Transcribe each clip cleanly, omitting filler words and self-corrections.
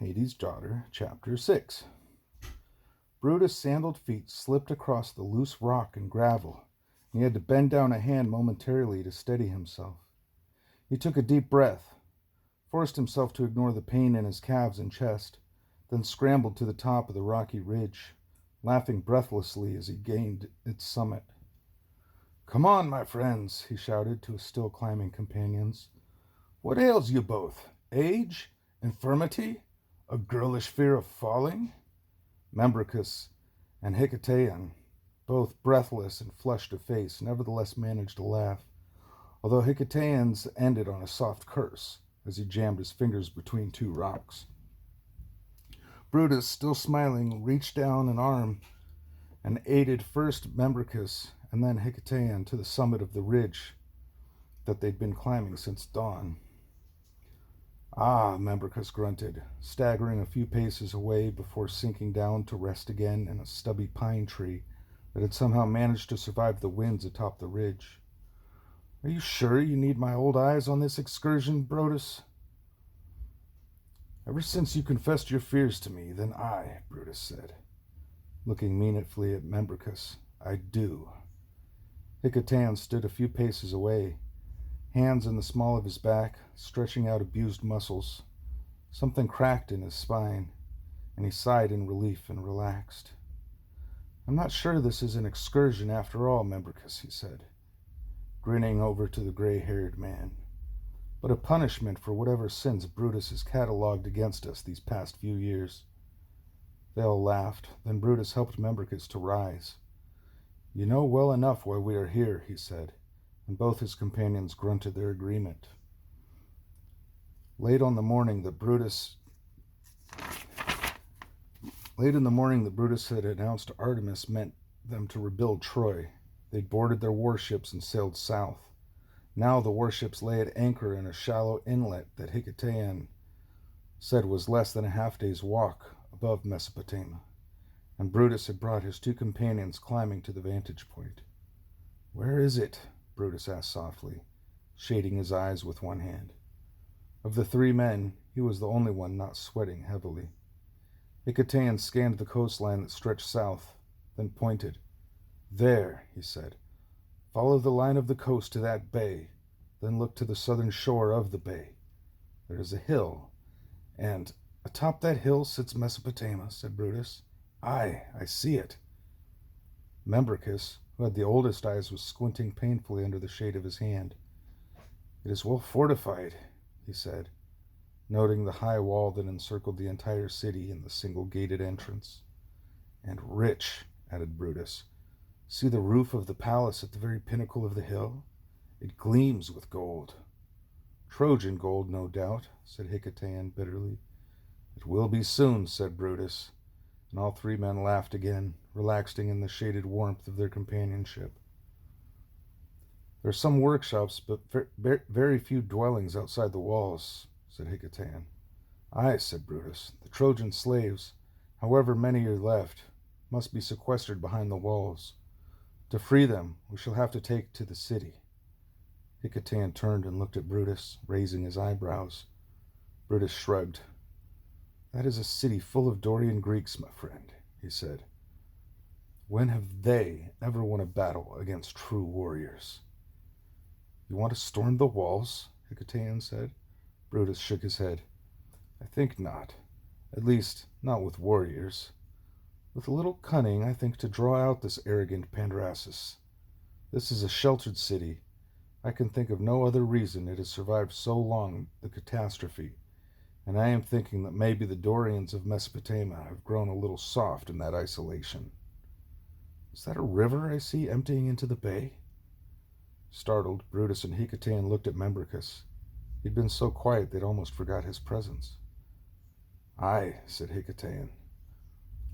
Hades' Daughter, Chapter 6. Brutus' sandaled feet slipped across the loose rock and gravel, and he had to bend down a hand momentarily to steady himself. He took a deep breath, forced himself to ignore the pain in his calves and chest, then scrambled to the top of the rocky ridge, laughing breathlessly as he gained its summit. "Come on, my friends," he shouted to his still climbing companions. "What ails you both? Age? Infirmity? A girlish fear of falling?" Membricus and Hicetaean, both breathless and flushed of face, nevertheless managed to laugh, although Hicetaean's ended on a soft curse as he jammed his fingers between two rocks. Brutus, still smiling, reached down an arm and aided first Membricus and then Hicetaean to the summit of the ridge that they'd been climbing since dawn. "Ah," Membricus grunted, staggering a few paces away before sinking down to rest again in a stubby pine tree that had somehow managed to survive the winds atop the ridge. "Are you sure you need my old eyes on this excursion, Brutus?" "Ever since you confessed your fears to me, then Brutus said, looking meaningfully at Membricus, "I do." Hicetaean stood a few paces away, hands in the small of his back, stretching out abused muscles. Something cracked in his spine, and he sighed in relief and relaxed. "I'm not sure this is an excursion after all, Membricus," he said, grinning over to the gray-haired man, "but a punishment for whatever sins Brutus has catalogued against us these past few years." They all laughed. Then Brutus helped Membricus to rise. "You know well enough why we are here," he said, and both his companions grunted their agreement. Late in the morning, the Brutus had announced Artemis meant them to rebuild Troy. They'd boarded their warships and sailed south. Now the warships lay at anchor in a shallow inlet that Hicetaean said was less than a half-day's walk above Mesopotamia, and Brutus had brought his two companions climbing to the vantage point. "Where is it?" Brutus asked softly, shading his eyes with one hand. Of the three men, he was the only one not sweating heavily. Hicetaean scanned the coastline that stretched south, then pointed. "There," he said. "Follow the line of the coast to that bay, then look to the southern shore of the bay. There is a hill, and atop that hill sits Mesopotamia," said Brutus. "I see it." Membricus, who had the oldest eyes, was squinting painfully under the shade of his hand. "It is well fortified," he said, noting the high wall that encircled the entire city and the single gated entrance. "And rich," added Brutus. "See the roof of the palace at the very pinnacle of the hill? It gleams with gold." "Trojan gold, no doubt," said Hicetaean bitterly. "It will be soon," said Brutus, and all three men laughed again, relaxing in the shaded warmth of their companionship. "There are some workshops, but very few dwellings outside the walls," said Hicetaean. "Aye," said Brutus. "The Trojan slaves, however many are left, must be sequestered behind the walls. To free them, we shall have to take to the city." Hicetaean turned and looked at Brutus, raising his eyebrows. Brutus shrugged. "That is a city full of Dorian Greeks, my friend," he said. "When have they ever won a battle against true warriors?" "You want to storm the walls?" Hicetaean said. Brutus shook his head. "I think not. At least, not with warriors. With a little cunning, I think to draw out this arrogant Pandrasus. This is a sheltered city. I can think of no other reason it has survived so long the catastrophe, and I am thinking that maybe the Dorians of Mesopotamia have grown a little soft in that isolation. Is that a river I see emptying into the bay?" Startled, Brutus and Hicetaean looked at Membricus. He'd been so quiet they'd almost forgot his presence. "Aye," said Hicetaean,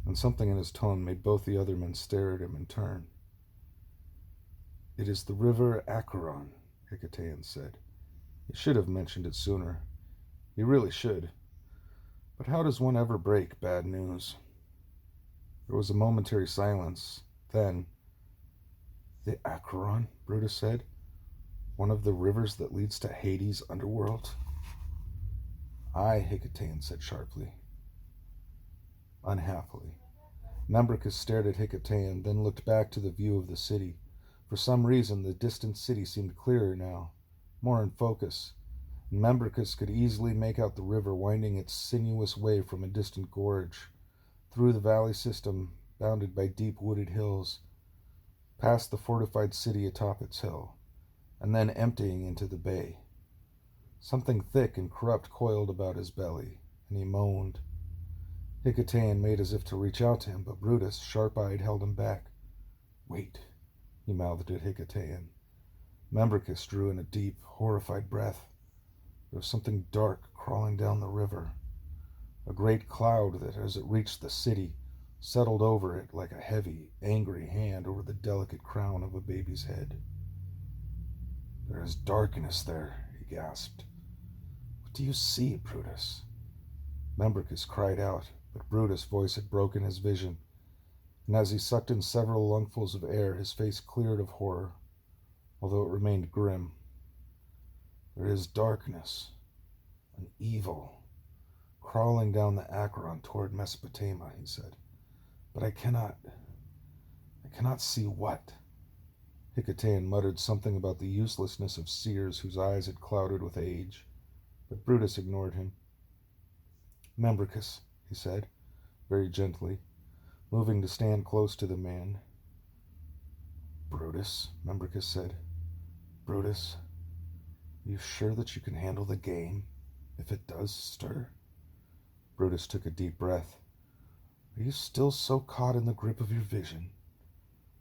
and something in his tone made both the other men stare at him in turn. "It is the river Acheron," Hicetaean said. "He should have mentioned it sooner. He really should. But how does one ever break bad news?" There was a momentary silence. Then, "The Acheron," Brutus said. "One of the rivers that leads to Hades' underworld?" "Aye," Hicetaean said sharply. unhappily. Membricus stared at Hicetaean, then looked back to the view of the city. For some reason, the distant city seemed clearer now, more in focus, and Membricus could easily make out the river winding its sinuous way from a distant gorge, through the valley system bounded by deep wooded hills, past the fortified city atop its hill, and then emptying into the bay. Something thick and corrupt coiled about his belly, and he moaned. Hicetaean made as if to reach out to him, but Brutus, sharp-eyed, held him back. "Wait," he mouthed at Hicetaean. Membricus drew in a deep, horrified breath. There was something dark crawling down the river, a great cloud that, as it reached the city, settled over it like a heavy, angry hand over the delicate crown of a baby's head. "There is darkness there," he gasped. "What do you see, Brutus?" Membricus cried out, but Brutus' voice had broken his vision, and as he sucked in several lungfuls of air, his face cleared of horror, although it remained grim. "There is darkness, an evil, crawling down the Acheron toward Mesopotamia," he said. "But I cannot see what." Hicetaean muttered something about the uselessness of seers whose eyes had clouded with age, but Brutus ignored him. "Membricus," he said, very gently, moving to stand close to the man. "Brutus," Membricus said. "Brutus, are you sure that you can handle the game, if it does stir?" Brutus took a deep breath. "Are you still so caught in the grip of your vision?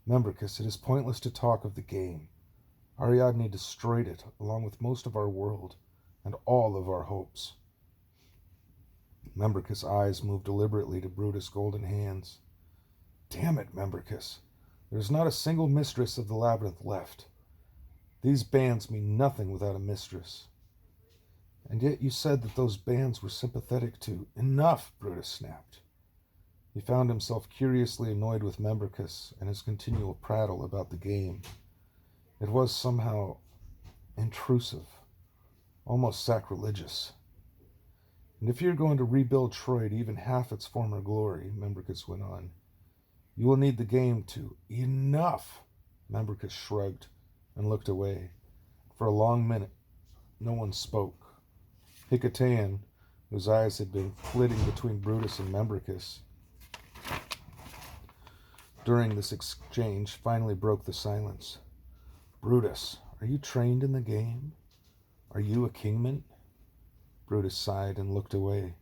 Membricus, it is pointless to talk of the game. Ariadne destroyed it, along with most of our world, and all of our hopes." Membricus' eyes moved deliberately to Brutus' golden hands. "Damn it, Membricus, there is not a single mistress of the labyrinth left. These bands mean nothing without a mistress. And yet you said that those bands were sympathetic to—" "Enough!" Brutus snapped. He found himself curiously annoyed with Membricus and his continual prattle about the game. It was somehow intrusive, almost sacrilegious. "And if you're going to rebuild Troy to even half its former glory," Membricus went on, "you will need the game to—" "Enough!" Membricus shrugged and looked away. For a long minute, no one spoke. Hicetaean, whose eyes had been flitting between Brutus and Membricus during this exchange, finally broke the silence. "Brutus, are you trained in the game? Are you a kingman?" Brutus sighed and looked away.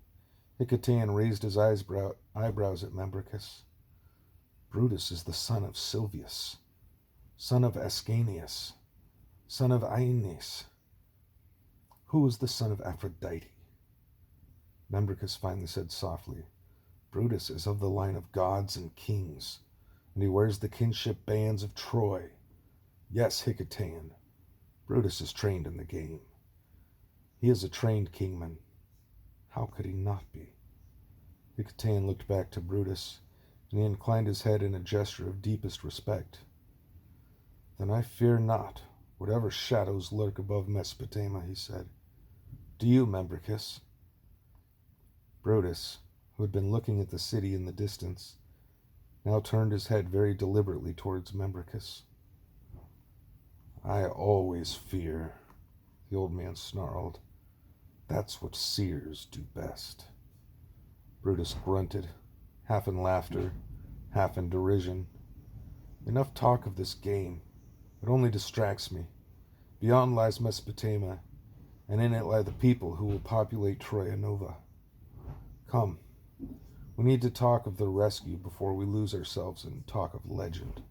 Hicetaean raised his eyebrows at Membricus. "Brutus is the son of Silvius, son of Ascanius, son of Aeneas. Who is the son of Aphrodite?" Membricus finally said softly, "Brutus is of the line of gods and kings, and he wears the kinship bands of Troy. Yes, Hicetaean, Brutus is trained in the game. He is a trained kingman. How could he not be?" Hicetaean looked back to Brutus, and he inclined his head in a gesture of deepest respect. "Then I fear not whatever shadows lurk above Mesopotamia," he said. "Do you, Membricus?" Brutus, who had been looking at the city in the distance, now turned his head very deliberately towards Membricus. "I always fear," the old man snarled. "That's what seers do best." Brutus grunted, half in laughter, half in derision. "Enough talk of this game. It only distracts me. Beyond lies Mesopotamia, and in it lie the people who will populate Troia Nova. Come, we need to talk of the rescue before we lose ourselves in talk of legend."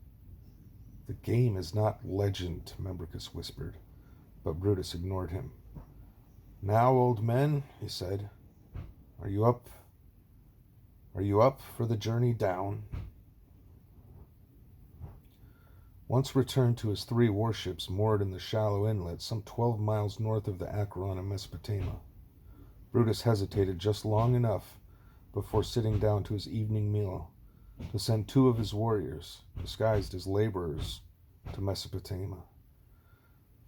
"The game is not legend," Membricus whispered, but Brutus ignored him. "Now, old men," he said, Are you up for the journey down?" Once returned to his 3 warships moored in the shallow inlet some 12 miles north of the Acheron in Mesopotamia, Brutus hesitated just long enough before sitting down to his evening meal to send 2 of his warriors, disguised as laborers, to Mesopotamia.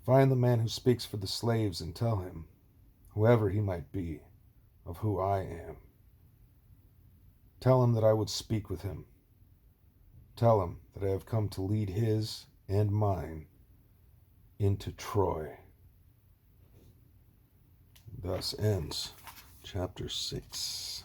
"Find the man who speaks for the slaves and tell him, whoever he might be, of who I am." Tell him that I would speak with him. Tell him that I have come to lead his and mine into Troy. Thus ends chapter 6.